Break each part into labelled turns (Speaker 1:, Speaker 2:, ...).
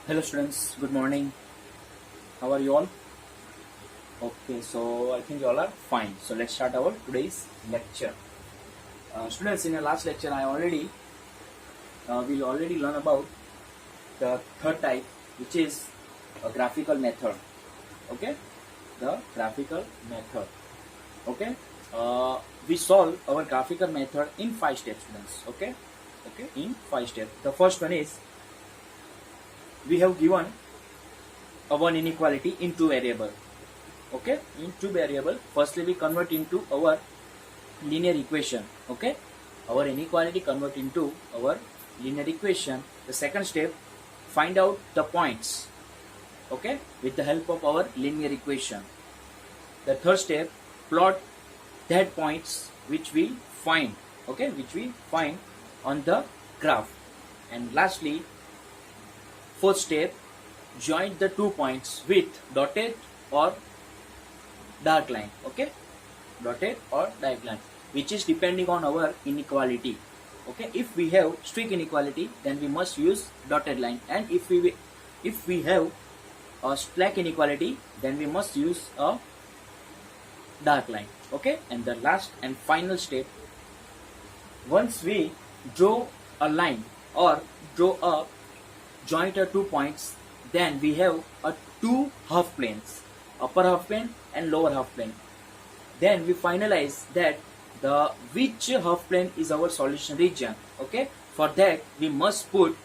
Speaker 1: Hello students, good morning. How are you all? Okay, so I think you all are fine. So let's start our today's lecture. Students, in the last lecture we'll already learn about the third type, which is a graphical method. Okay, the graphical method. Okay, we solve our graphical method in 5 steps, students. Okay, in 5 steps. The first one is we have given a one inequality in two variable. Okay, in two variable, firstly we convert into our linear equation. Okay, our inequality convert into our linear equation. The second step, find out the points. Okay, with the help of our linear equation. The third step, plot that points which we find. Okay, which we find on the graph. And lastly, fourth step, join the 2 points with dotted or dark line. Okay, dotted or dark line, which is depending on our inequality. Okay, if we have strict inequality, then we must use dotted line, and if we have a slack inequality, then we must use a dark line. Okay, and the last and final step, once we draw a line or draw a joint of 2 points, then we have a two half planes, upper half plane and lower half plane. Then we finalize that the which half plane is our solution region. Okay, for that we must put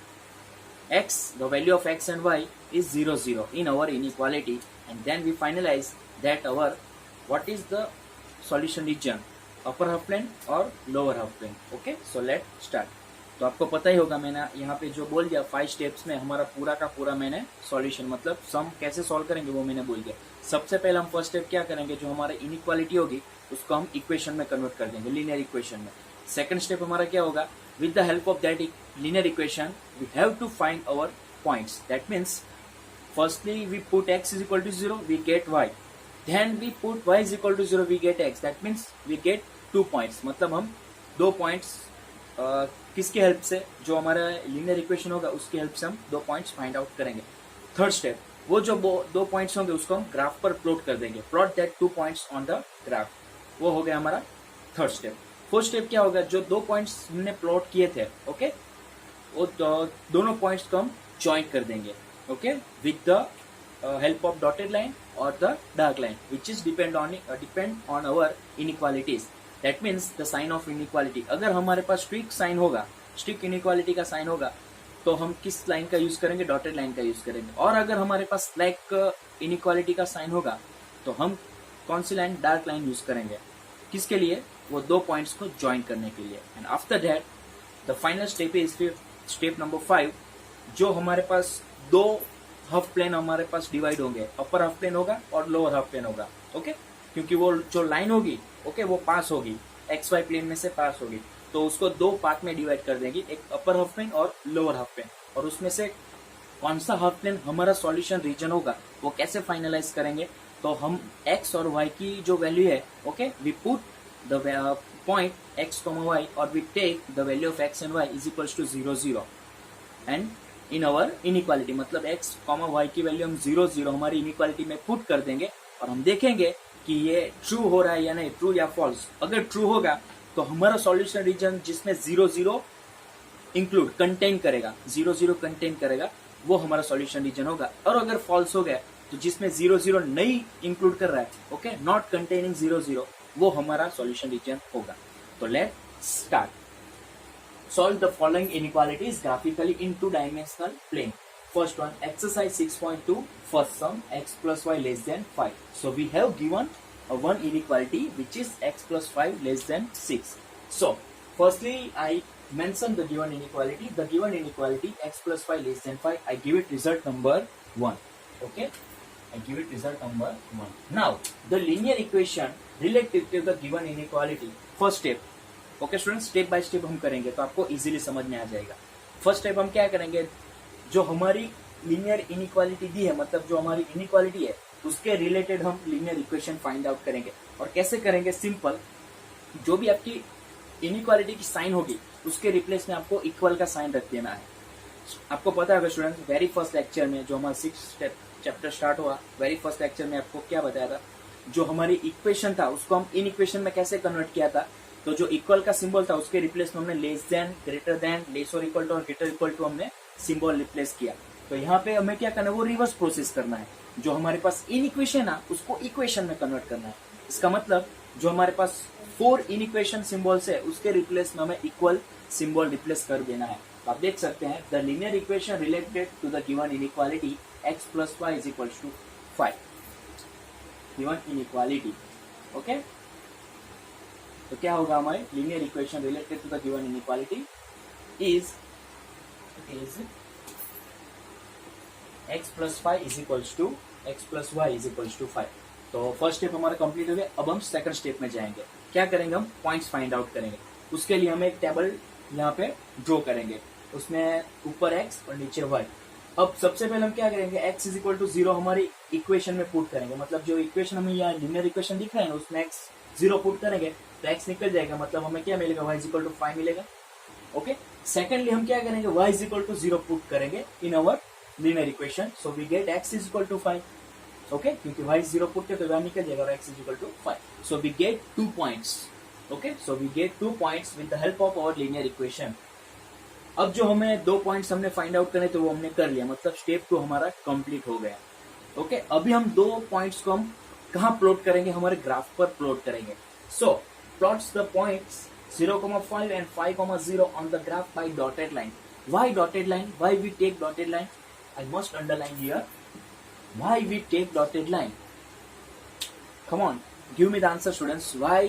Speaker 1: x, the value of x and y is 0 0 in our inequality, and then we finalize that our what is the solution region, upper half plane और lower half plane. Okay, so let's start. तो आपको पता ही होगा, मैंने यहाँ पे जो बोल दिया 5 स्टेप्स में हमारा पूरा का पूरा मैंने सॉल्यूशन मतलब सम कैसे सॉल्व करेंगे वो मैंने बोल दिया. सबसे पहले हम फर्स्ट स्टेप क्या करेंगे, जो हमारा इनइक्वालिटी होगी उसको हम इक्वेशन में कन्वर्ट कर देंगे, लीनियर इक्वेशन में. सेकंड स्टेप हमारा क्या होगा, with the help of that linear equation we have to find our points. That means firstly we put x is equal to 0, we get y. Then we put y is equal to 0, we get x. That means we get 2 points. मतलब हम 2 points किसकी help से, जो हमारा linear equation होगा उसकी help से हम 2 पॉइंट्स फाइंड आउट करेंगे. थर्ड स्टेप, वो जो 2 पॉइंट्स होंगे उसको हम ग्राफ पर प्लॉट कर देंगे. Plot that 2 points on the graph. वो हो गया हमारा थर्ड स्टेप. फोर्थ स्टेप क्या होगा, जो 2 पॉइंट्स हमने प्लॉट किए थे, ओके, वो दोनों पॉइंट्स को हम ज्वाइन कर देंगे. Okay, with the help of dotted line or the dark line, which is depend on our inequalities. That means the sign of inequality. अगर हमारे पास स्ट्रिक्ट साइन होगा, स्ट्रिक्ट इनइक्वालिटी का साइन होगा, तो हम किस लाइन का यूज करेंगे, डॉटेड लाइन का यूज करेंगे. और अगर हमारे पास स्लैक इनइक्वालिटी का साइन होगा, तो हम कौन सी लाइन, डार्क लाइन यूज करेंगे. किसके लिए, वो 2 पॉइंट्स को ज्वाइन करने के लिए. And after that the final step is step number 5, जो हमारे पास 2 हाफ प्लेन हमारे पास डिवाइड होंगे, अपर हाफ प्लेन होगा और लोअर हाफ प्लेन होगा. ओके, क्योंकि वो जो लाइन होगी, ओके, वो पास होगी, एक्स वाई प्लेन में से पास होगी, तो उसको 2 पार्ट में डिवाइड कर देंगे, एक अपर हाफ प्लेन और लोअर हाफ प्लेन. और उसमें से कौन सा हाफ प्लेन हमारा सॉल्यूशन रीजन होगा वो कैसे फाइनलाइज करेंगे, तो हम एक्स और वाई की जो वैल्यू है, okay, we put the point x comma y और we take the value of x and y is equals to 0 0 and in our inequality, मतलब x कॉमा वाई की वैल्यू हम 0 0 हमारी इनइक्वालिटी में पुट कर देंगे और हम देखेंगे कि ये ट्रू हो रहा है या नहीं, ट्रू या फॉल्स. अगर ट्रू होगा तो हमारा सॉल्यूशन रीजन जिसमें 0 0 इंक्लूड कंटेन करेगा, 0 0 कंटेन करेगा, वो हमारा सॉल्यूशन रीजन होगा. और अगर फॉल्स हो गया तो जिसमें 0 0 नहीं इंक्लूड कर रहा है, ओके, नॉट कंटेनिंग 0 0, वो हमारा सॉल्यूशन रीजन होगा. तो let start. Solve the following inequalities graphically in 2-dimensional plane. First one, exercise 6.2, first sum, x plus y less than 5. So we have given a one inequality which is x plus 5 less than 6. So firstly I mention the given inequality. The given inequality x plus 5 less than 5, I give it result number 1. Okay, I give it result number 1. Now the linear equation related to the given inequality. First step, okay student, step by step हम करेंगे तो आपको easily समझ में आ जाएगा. First step हम क्या करेंगे, जो हमारी लीनियर इनइक्वालिटी दी है, मतलब जो हमारी इनइक्वालिटी है उसके रिलेटेड हम लीनियर इक्वेशन फाइंड आउट करेंगे. और कैसे करेंगे, सिंपल, जो भी आपकी इनइक्वालिटी की साइन होगी उसके रिप्लेस में आपको इक्वल का साइन रख देना है. आपको पता है स्टूडेंट्स, वेरी फर्स्ट लेक्चर में जो हमारा 6 चैप्टर स्टार्ट हुआ, वेरी फर्स्ट लेक्चर में आपको क्या बताया था, जो हमारी इक्वेशन था उसको हम इन इक्वेशन में कैसे कन्वर्ट किया था। तो जो इक्वल का सिंबल था उसके रिप्लेस में हमने less than, greater than, less और इक्वल टू और ग्रेटर इक्वल टू हमने सिंबल रिप्लेस किया। तो यहाँ पे हमें क्या करना है, वो रिवर्स प्रोसेस करना है। जो हमारे पास इन इक्वेशन है उसको इक्वेशन में कन्वर्ट करना है। इसका मतलब जो हमारे पास 4 इन इक्वेशन सिंबल्स है उसके रिप्लेस में हमें इक्वल सिंबल रिप्लेस कर देना है। तो आप देख सकते हैं, the linear equation related to the given inequality x plus y is equal to 5, given inequality. Okay, तो क्या होगा हमारे linear equation related to the given inequality is x plus five is equals to x plus y is equals to 5। तो first step हमारा complete हो गया। अब हम सेकंड स्टेप में जाएंगे। क्या करेंगे, हम पॉइंट्स फाइंड आउट करेंगे। उसके लिए हम एक टेबल यहाँ पे ड्रॉ करेंगे, उसमें ऊपर x और नीचे y। अब सबसे पहले हम क्या करेंगे, x इज इक्वल टू 0 हमारी इक्वेशन में पुट करेंगे। मतलब जो इक्वेशन हमें यहाँ लीनियर इक्वेशन दिख रहा है ना, उसमें x 0 पुट करेंगे तो x निकल जाएगा। मतलब हमें क्या मिलेगा, y इज इक्वल टू 5 मिलेगा। ओके, सेकेंडली हम क्या करेंगे, y is equal to 0 put करेंगे in our linear equation, so we get x is equal to 5। Okay, क्योंकि y 0 पुट किया तो y निकल जाएगा और x is equal to 5। So we get 2 points. Okay, so we get 2 points with the help of our linear equation. अब जो हमें 2 points हमने फाइंड आउट करने थे वो हमने कर लिया, मतलब स्टेप 2 हमारा कंप्लीट हो गया। ओके, अभी हम 2 पॉइंट्स को हम कहाँ प्लॉट करेंगे, हमारे ग्राफ पर प्लॉट करेंगे। सो plots the points 0,5 and 5,0 on the graph by dotted line. Why dotted line? Why we take dotted line? I must underline here. Why we take dotted line? Come on, give me the answer, students. Why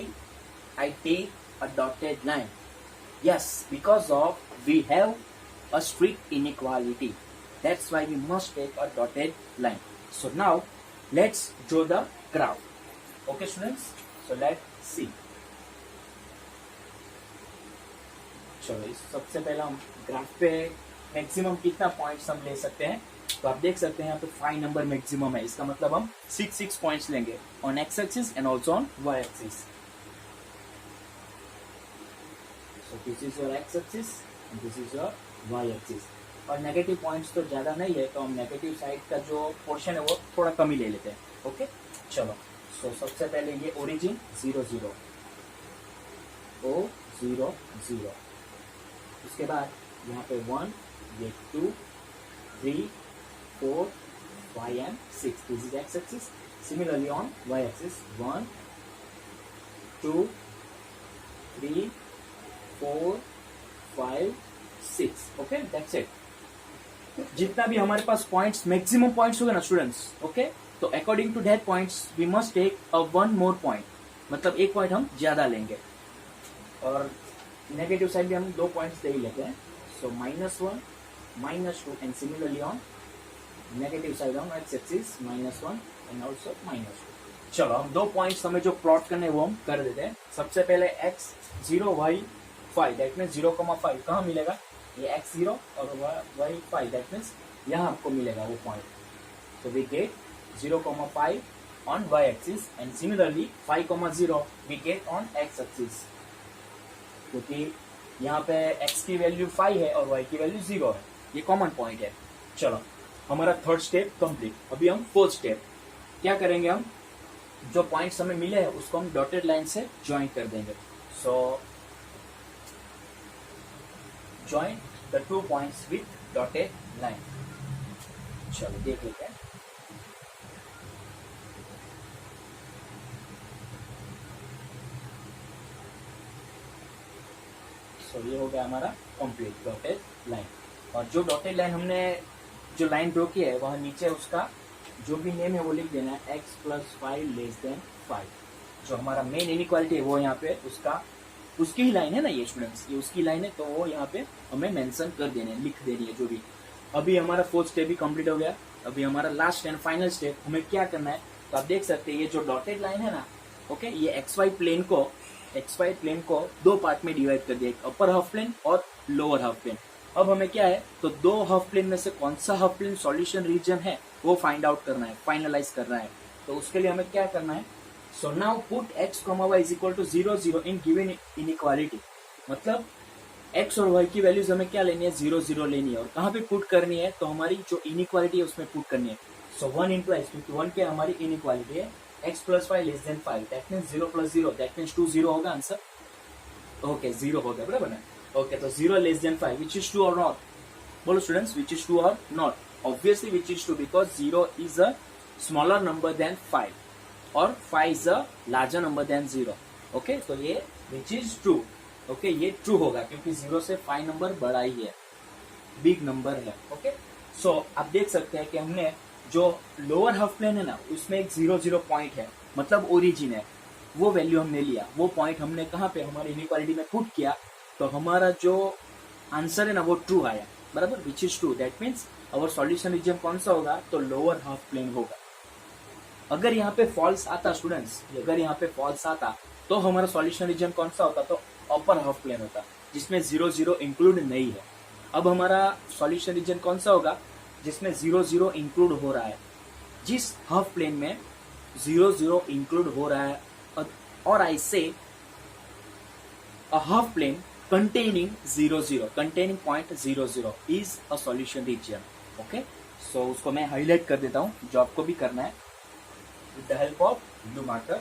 Speaker 1: I take a dotted line? Yes, because of we have a strict inequality. That's why we must take a dotted line. So now let's draw the graph. Okay, students. So let's see. चलो, सबसे पहले हम graph पे maximum कितना points हम ले सकते हैं। तो आप देख सकते हैं यहाँ पे 5 नंबर मैक्सिमम है। इसका मतलब हम 6 पॉइंट्स लेंगे on x axis and also on y axis. So this is your x axis and this is your y axis. और नेगेटिव पॉइंट्स तो ज्यादा नहीं है, तो हम नेगेटिव साइड का जो पोर्शन है वो थोड़ा कम ही ले लेते हैं। ओके, चलो। सो सबसे पहले ये ओरिजिन 0 0 O 0 0, उसके बाद यहाँ पे 1, ये 2, 3, 4, 5 and 6. This is x axis. Similarly on y axis 1, 2, 3, 4, 5, 6. Okay, that's it. जितना भी हमारे पास पॉइंट्स मैक्सिमम पॉइंट्स होगा ना स्टूडेंट्स, ओके, तो according to that points we must take a 1 more point. मतलब एक पॉइंट हम ज्यादा लेंगे और नेगेटिव साइड भी हम 2 पॉइंट्स दे ही लेते हैं। सो -1, -2 and similarly on negative side on x axis -1 and also -2। चलो, हम 2 पॉइंट्स हमें जो प्लॉट करने हैं वो हम कर देते हैं। सबसे पहले x 0 y 5, दैट मीन्स 0,5 कहाँ मिलेगा, ये x 0 और y 5, दैट मीन्स यहाँ आपको मिलेगा वो point. So we get 0,5 on y axis and similarly 5,0 we get on x axis, क्योंकि यहाँ पे x की वैल्यू 5 है और y की वैल्यू 0 है, ये कॉमन पॉइंट है। चलो, हमारा थर्ड स्टेप कंप्लीट। अभी हम फोर्थ स्टेप क्या करेंगे, हम जो पॉइंट्स हमें मिले हैं उसको हम डॉटेड लाइन से ज्वाइन कर देंगे। सो join the 2 points with dotted line. चलो देख लेते हैं। सो ये हो गया हमारा कंप्लीट डॉटेड लाइन। और जो डॉटेड लाइन हमने जो लाइन ड्रॉ की है वहाँ नीचे उसका जो भी नेम है वो लिख देना है, x + 5 < 5। जो हमारा मेन इनइक्वालिटी है वो यहाँ पे उसकी ही लाइन है ना ये स्टूडेंट्स, ये उसकी लाइन है, तो वो यहाँ पे हमें मेंशन कर देने, लिख देनी है जो भी। अभी हमारा फोर्थ स्टेप भी कंप्लीट हो गया। अभी हमारा लास्ट एंड फाइनल स्टेप, हमें क्या करना है, तो आप देख सकते हैं ये जो डॉटेड लाइन है ना, ओके, ये XY प्लेन को 2 पार्ट में डिवाइड कर दिया, एक अपर हाफ प्लेन और लोअर हाफ प्लेन। अब हमें क्या है, तो 2 हाफ प्लेन में से कौन सा हाफ प्लेन सॉल्यूशन रीजन है वो फाइंड आउट करना है, फाइनलाइज करना है। तो उसके लिए हमें क्या करना है, so now put x, y = 0 0 in given inequality. मतलब एक्स और वाई की वैल्यूज हमें क्या लेनी है, 0 0 लेनी है, और कहाँ पे पुट करनी है, तो हमारी जो इनइक्वालिटी है उसमें पुट करनी है। सो 1 इंटू एक्स, क्योंकि 1 पे हमारी इनइक्वालिटी है, x plus y less than 5, that means 0 plus 0, that means 2, 0 होगा आंसर। ओके 0 हो गया, बराबर है। ओके तो 0 less than 5, which is true और नॉट, बोलो स्टूडेंट्स, विच इज ट्रू और not. Obviously which is true, because 0 is a smaller number than 5 और 5 is a larger number than 0। Okay तो ये विच इज ट्रू, ओके ये true होगा, क्योंकि 0 से 5 नंबर बड़ा ही है, बिग नंबर है। ओके सो आप देख सकते हैं कि हमने जो लोअर हाफ प्लेन है ना, उसमें एक 0 0 पॉइंट है, मतलब ओरिजिन है, वो वैल्यू हमने लिया, वो पॉइंट हमने कहाँ पे हमारी इनइक्वालिटी में पुट किया, तो हमारा जो आंसर है ना वो ट्रू आया, बराबर, which is true. That means our solution region कौन सा होगा, तो लोअर हाफ प्लेन होगा। अगर यहाँ पे फॉल्स आता स्टूडेंट्स, अगर यहाँ पे फॉल्स आता तो हमारा सॉल्यूशन रीजन कौन सा होता, तो अपर हाफ प्लेन होता, जिसमें 0 0 इंक्लूड नहीं है। अब हमारा सॉल्यूशन रीजन कौन सा होगा, जिसमें 0 0 इंक्लूड हो रहा है, जिस हाफ प्लेन में 0 0 इंक्लूड हो रहा है, और आई से a half plane containing 0 0, containing point 0 0 is a solution region. Okay, so उसको मैं हाईलाइट कर देता हूँ, जो आपको भी करना है with the help of blue marker.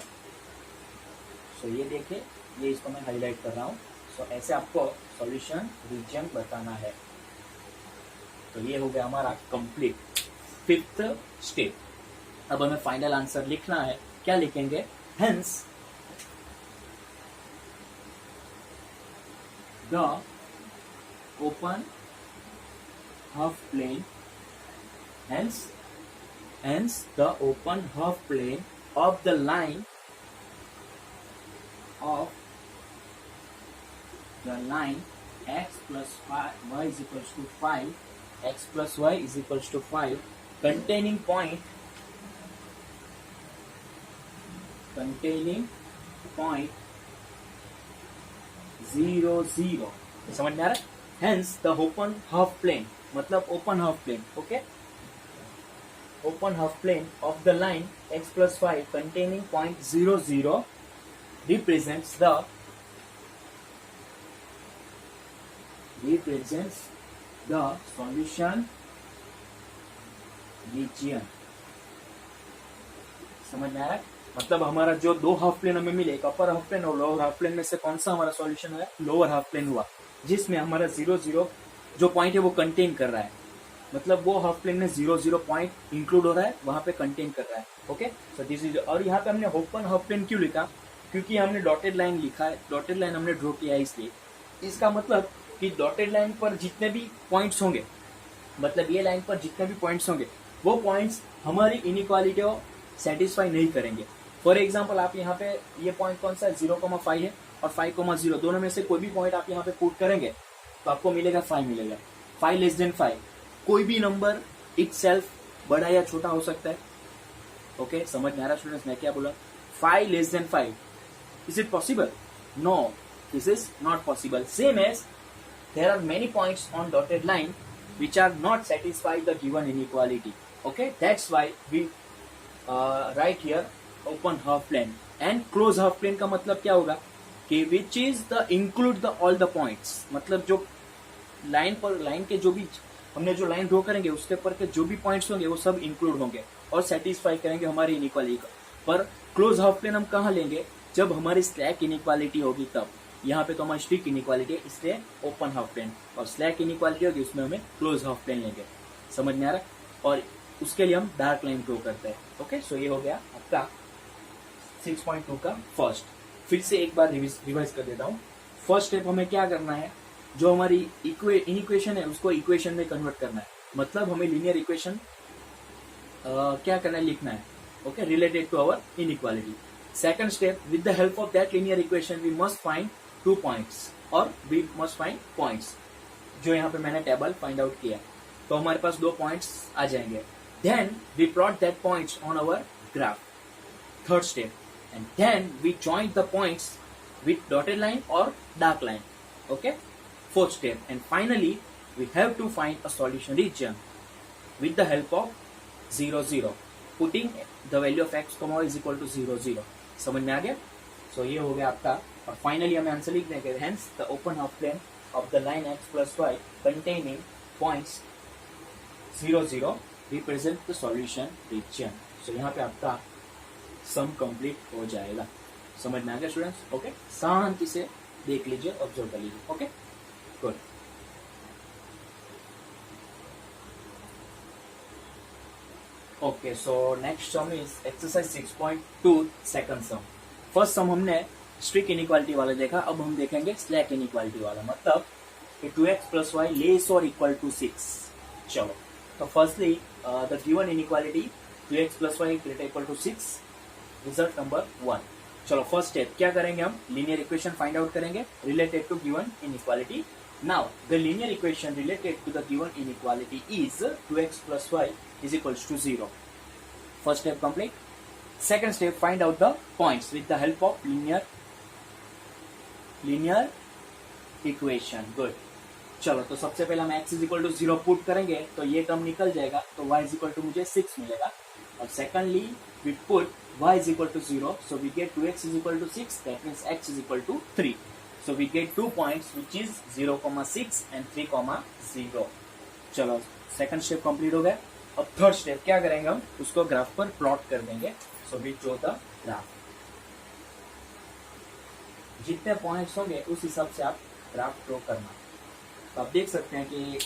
Speaker 1: So ये देखिए, ये इसको मैं हाईलाइट कर रहा हूँ। So ऐसे आपको सॉल्यूशन रीजन बताना है। तो ये हो गया हमारा कंप्लीट 5th स्टेप। अब हमें फाइनल आंसर लिखना है, क्या लिखेंगे, hence the open half plane, hence the open half plane of the line x plus y is equals to 5, x plus y is equals to 5, containing point 0 0, समझ में आ रहा है। Hence the open half plane, मतलब open half plane, okay, open half plane of the line x plus 5 containing point 0 0 represents the solution region। समझ में आ रहा है, मतलब हमारा जो दो हाफ प्लेन हमें मिले, एक अपर हाफ प्लेन और लोअर हाफ प्लेन में से कौन सा हमारा सॉल्यूशन है, लोअर हाफ प्लेन हुआ, जिसमें हमारा 0 0 जो पॉइंट है वो कंटेन कर रहा है, मतलब वो हाफ प्लेन में 0 0 पॉइंट इंक्लूड हो रहा है, वहां पे कंटेन कर रहा है। ओके सो दिस इज, और यहाँ पे हमने ओपन हाफ प्लेन क्यों लिखा, क्योंकि हमने डॉटेड लाइन लिखा है, डॉटेड लाइन हमने ड्रॉ किया है, इसलिए इसका मतलब कि डॉटेड लाइन पर जितने भी पॉइंट्स होंगे, मतलब ये लाइन पर जितने भी पॉइंट्स होंगे, वो पॉइंट्स हमारी इनइक्वालिटी को सेटिस्फाई नहीं करेंगे। फॉर एग्जाम्पल आप यहाँ पे ये पॉइंट कौन सा है, 0,5 है और 5,0, दोनों में से कोई भी पॉइंट आप यहाँ पे पुट करेंगे तो आपको मिलेगा 5 मिलेगा। 5 लेस देन 5, कोई भी नंबर इटसेल्फ बड़ा या छोटा हो सकता है। ओके समझ में आ रहा स्टूडेंट्स मैं क्या बोला, 5 less than 5, is it possible, no this is not possible. Same as there are many points on dotted line which are not satisfy the given inequality. Okay, that's why we write here open half plane and close half plane का मतलब क्या होगा कि which is the include the all the points, मतलब जो line पर, line के जो भी हमने जो लाइन ड्रॉ करेंगे उसके ऊपर के जो भी पॉइंट्स होंगे वो सब इंक्लूड होंगे और सेटिस्फाई करेंगे हमारी इनइक्वालिटी को। पर क्लोज हाफ प्लेन हम कहाँ लेंगे, जब हमारी स्लैक इनइक्वालिटी होगी तब। यहाँ पे तो हमारी स्ट्रिक्ट इनइक्वालिटी है, इसलिए ओपन हाफ प्लेन, और स्लैक इनइक्वालिटी होगी उसमें हमें क्लोज हाफ प्लेन लेंगे। समझ में आ रहा है, और उसके लिए हम डार्क लाइन ड्रॉ करते हैं। ओके सो ये हो गया आपका 6.2 का फर्स्ट। फिर से एक बार रिवाइज कर देता हूँ। फर्स्ट स्टेप हमें क्या करना है, जो हमारी इनइक्वेशन है उसको इक्वेशन में कन्वर्ट करना है, मतलब हमें लीनियर इक्वेशन क्या करना है, लिखना है। Okay related to our inequality. Second step, with the help of that linear equation we must find 2 points और वी मस्ट फाइंड पॉइंट्स, जो यहाँ पे मैंने टेबल फाइंड आउट किया, तो हमारे पास 2 पॉइंट्स आ जाएंगे। Then we plot that points on our graph, third step, and then we join the points with dotted line or dark line. Okay, fourth step, and finally we have to find a solution region with the help of 0 0, putting the value of x comma is equal to 0 0। समझ में आ गया? So ये हो गया आपका, और finally हमें आंसर लिख देंगे, hence the open half plane of the line x plus y containing points 0 0 represent the solution region. So यहाँ पे आपका सम कंप्लीट हो जाएगा. समझ में आ गया स्टूडेंट्स? ओके, शांति से देख लीजिए, ऑब्जर्व कर लीजिए. Okay, good. Okay, so next sum is exercise 6.2 second sum. First sum हमने स्ट्रिक इनइक्वालिटी वाला देखा, अब हम देखेंगे स्लैक इनइक्वालिटी वाला. मतलब कि 2x plus y लेस और इक्वल टू 6. चलो, तो firstly the given inequality 2x plus y greater equal to 6, result number 1. चलो, फर्स्ट स्टेप क्या करेंगे, हम लीनियर इक्वेशन फाइंड आउट करेंगे related to given inequality. Now, the linear equation related to the given inequality is 2x plus y is equals to 0. First step complete. Second step, find out the points with the help of linear equation. Good. चलो, तो सबसे पहले हम x is equal to 0 put करेंगे, तो ये term निकल जाएगा, तो y is equal to मुझे 6 मिलेगा. और secondly, we put y is equal to 0, so we get 2x is equal to 6, that means x is equal to 3. So we get 2 points which is 0,6 and 3,0. चलो, second step complete हो गया. अब third step क्या करेंगे, हम उसको graph पर plot कर देंगे. So we draw the graph. जितने पॉइंट्स होंगे उस हिसाब से आप ग्राफ ड्रॉ करना. तो आप देख सकते हैं कि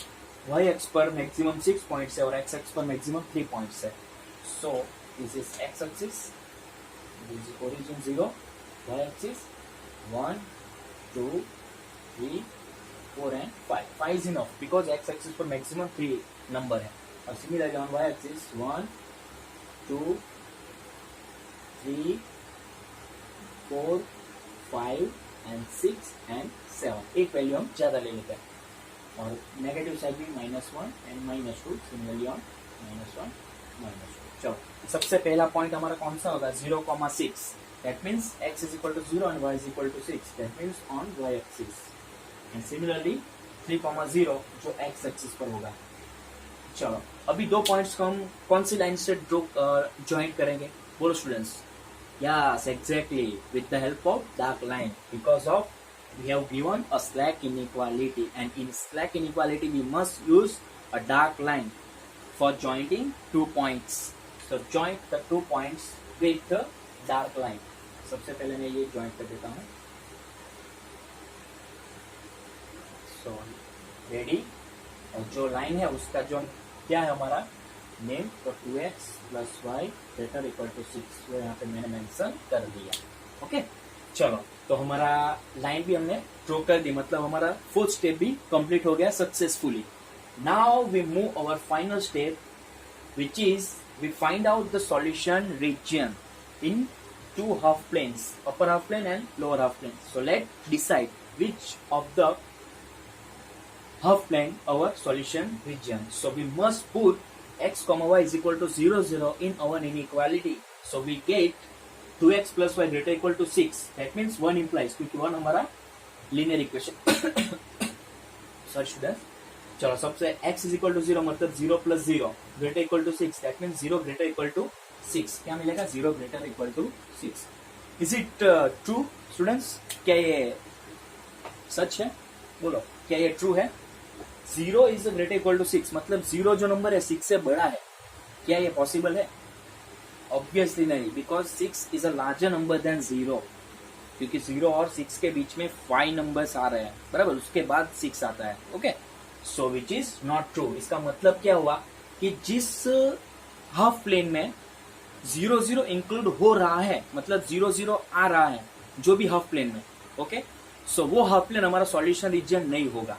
Speaker 1: y एक्स पर मैक्सिमम 6 पॉइंट्स है और x एक्स पर मैक्सिमम 3 पॉइंट्स है. सो this is x axis, this is origin 0, y axis 1 2 3 4 and 5. 5 is enough because x axis पर maximum 3 number है. और similarly on y axis 1 2 3 4 5 and 6 and 7. एक value हम ज्यादा ले लेते हैं. और नेगेटिव साइड भी -1 and -2. Similarly on -1 -2. चलो, सबसे पहला पॉइंट हमारा कौन सा होगा, 0,6. That means x is equal to 0 and y is equal to 6. That means on y axis. And similarly 3,0 जो x axis पर होगा. चलो, अभी दो पॉइंट्स को हम कौन सी लाइन से ज्वाइंट करेंगे, बोलो students? Yes, exactly. With the help of dark line. Because of we have given a slack inequality, and in slack inequality we must use a dark line for joining 2 points. So join the 2 points with the dark line. सबसे पहले मैं ये joint कर देता हूँ. So ready. और जो line है उसका जो क्या है हमारा नेम, तो 2x plus y greater equal to 6, वो यहाँ पे मैंने मेंशन कर दिया. ओके, चलो, तो हमारा लाइन भी हमने ड्रॉ कर दी, मतलब हमारा फोर्थ स्टेप भी कंप्लीट हो गया successfully. Now we move our final step which is we find out the solution region in 2 half planes, upper half plane and lower half plane. So let's decide which of the half plane our solution region. So we must put x comma y is equal to 0 0 in our inequality. So we get 2x plus y greater equal to 6. That means 1 implies, क्योंकि 1 हमारा linear equation. Sorry students. चलो, सबसे x is equal to 0 मतलब 0 plus 0 greater equal to 6. That means 0 greater equal to 6. क्या मिलेगा, 0 greater equal to 6. Is it true students? क्या ये सच है, बोलो, क्या ये ट्रू है? 0 इज ग्रेटर इक्वल टू 6 मतलब 0 जो नंबर है 6 से बड़ा है. क्या ये पॉसिबल है? ऑब्वियसली नहीं, because 6 is a larger number than 0. क्योंकि 0 और 6 के बीच में 5 नंबर्स आ रहे हैं, बराबर, उसके बाद 6 आता है. Okay, so which is not true. इसका मतलब क्या हुआ कि जिस हाफ प्लेन में 0 0 इंक्लूड हो रहा है, मतलब 0 0 आ रहा है जो भी हाफ प्लेन में, ओके, सो वो हाफ प्लेन हमारा सॉल्यूशन रीजन नहीं होगा.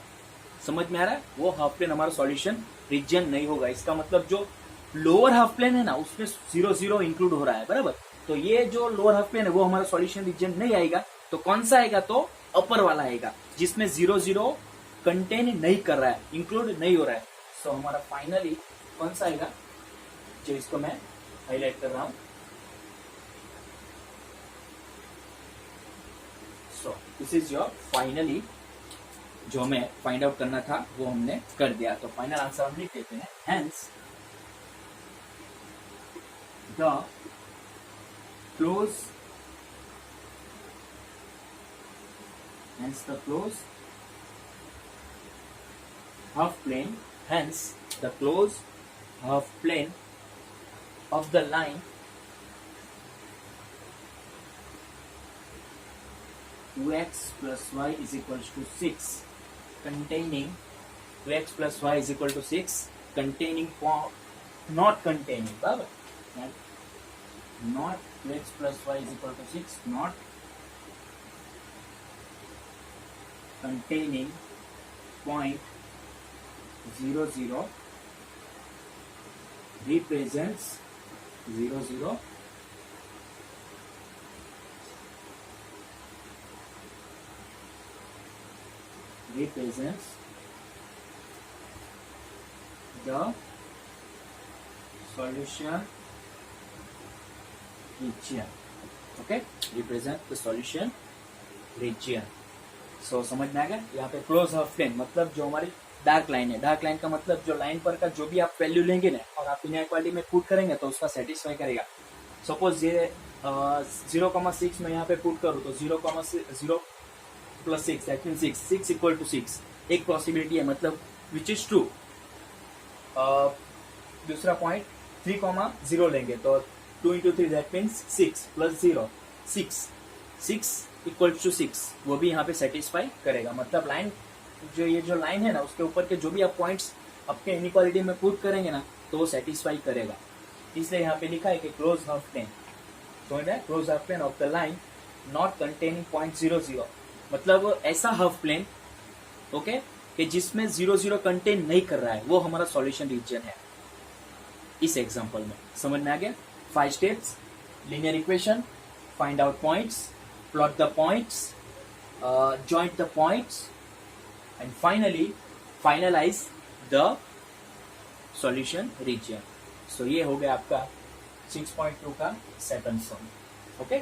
Speaker 1: समझ में आ रहा है? वो हाफ प्लेन हमारा सॉल्यूशन रीजन नहीं होगा. इसका मतलब जो लोअर हाफ प्लेन है ना, उसमें 0 0 इंक्लूड हो रहा है, बराबर. तो ये जो लोअर हाफ प्लेन है वो हमारा सॉल्यूशन रीजन नहीं आएगा. तो कौन सा आएगा, तो अपर वाला आएगा जिसमें 0 0 कंटेन नहीं कर रहा है, इंक्लूड नहीं हो रहा है. सो हमारा फाइनली कौन सा आएगा, जो इसको मैं हाईलाइट कर रहा हूं. सो दिस इज योर फाइनली, जो हमें फाइंड आउट करना था वो हमने कर दिया. तो फाइनल आंसर हम लिख देते हैं. Hence the close half plane, hence the closed half plane of the line 2x plus y is equals to 6 containing 2x plus y is equal to 6 containing not containing बराबर not 2x plus y is equal to 6 not containing point 0 0 represents 0 0 represents the solution region. Okay, represent the solution region. So समझ में आ गया. यहाँ पे close half plane मतलब जो हमारी डार्क लाइन है. डार्क लाइन का मतलब जो लाइन पर का जो भी आप वैल्यू लेंगे ना और आप इनइक्वालिटी में पुट करेंगे तो उसका सेटिस्फाई करेगा. सपोज ये 0,6 में यहाँ पे पुट करूँ तो 0,0 plus 6 that mean 6 equal to 6 एक पॉसिबिलिटी है मतलब विच इज ट्रू. दूसरा पॉइंट 3,0 लेंगे तो 2 into 3 that means 6 plus 0 6 equal to 6 वो भी यहाँ पे सेटिस्फाई करेगा. मतलब लाइन जो ये जो लाइन है ना उसके ऊपर के जो भी आप पॉइंट्स आपके इनइक्वालिटी में पुट करेंगे ना तो वो सेटिस्फाई करेगा. इसलिए यहाँ पे लिखा है कि क्लोज हाफ प्लेन समझ रहे हैं. Close half plane of the line not containing point 0 0 मतलब ऐसा हाफ प्लेन ओके कि जिसमें 0 0 कंटेन नहीं कर रहा है वो हमारा सॉल्यूशन रीजन है. इस एग्जांपल में समझ में आ गया. 5 steps linear equation find out points plot the points joint the points and finally finalise the solution region. सो ये हो गया आपका 6.2 का सेकंड सम. ओके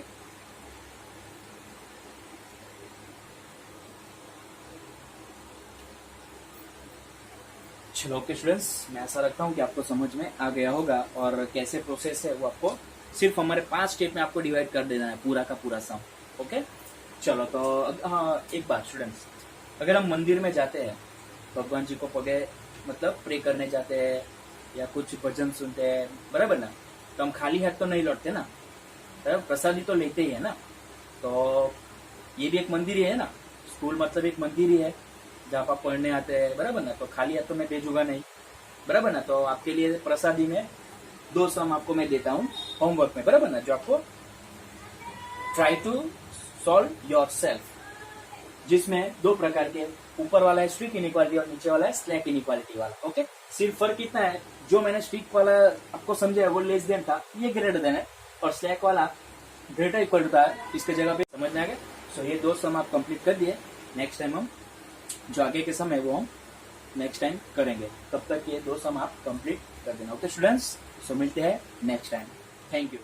Speaker 1: चलो ओके स्टूडेंट्स मैं ऐसा रखता हूँ कि आपको समझ में आ गया होगा और कैसे प्रोसेस है वो आपको सिर्फ हमारे 5 स्टेप में आपको डिवाइड कर देना है पूरा का पूरा सम. ओके चलो तो हाँ एक बात स्टूडेंट्स अगर हम मंदिर में जाते हैं भगवान जी को पगे मतलब प्रे करने जाते हैं या कुछ भजन सुनते हैं बराबर ना तो हम खाली हाथ तो नहीं लौटते ना प्रसादी तो लेते ही है ना. तो ये भी एक मंदिर ही है ना. स्कूल मतलब एक मंदिर ही है जहाँ आप पढ़ने आते हैं बराबर ना. तो खाली हाथ तो मैं भेजूंगा नहीं बराबर ना. तो आपके लिए प्रसादी में 2 सम आपको मैं देता हूँ होमवर्क में बराबर ना जो आपको try to solve yourself जिसमें 2 प्रकार के ऊपर वाला है स्ट्रिक्ट इनइक्वालिटी और नीचे वाला है स्लैक इनइक्वालिटी वाला. ओके सिर्फ फर्क इतना है जो मैंने स्ट्रिक्ट वाला आपको समझाया वो लेस देन था ये ग्रेटर देन है और स्लैक वाला ग्रेटर इक्वल था इसके जगह पे समझ में आ गया. सो ये 2 सम आप कंप्लीट कर दिए. नेक्स्ट टाइम हम जो आगे के सम है वो हम नेक्स्ट टाइम करेंगे. तब तक ये 2 सम आप कंप्लीट कर देना. ओके स्टूडेंट्स सो मिलते हैं नेक्स्ट टाइम. Thank you.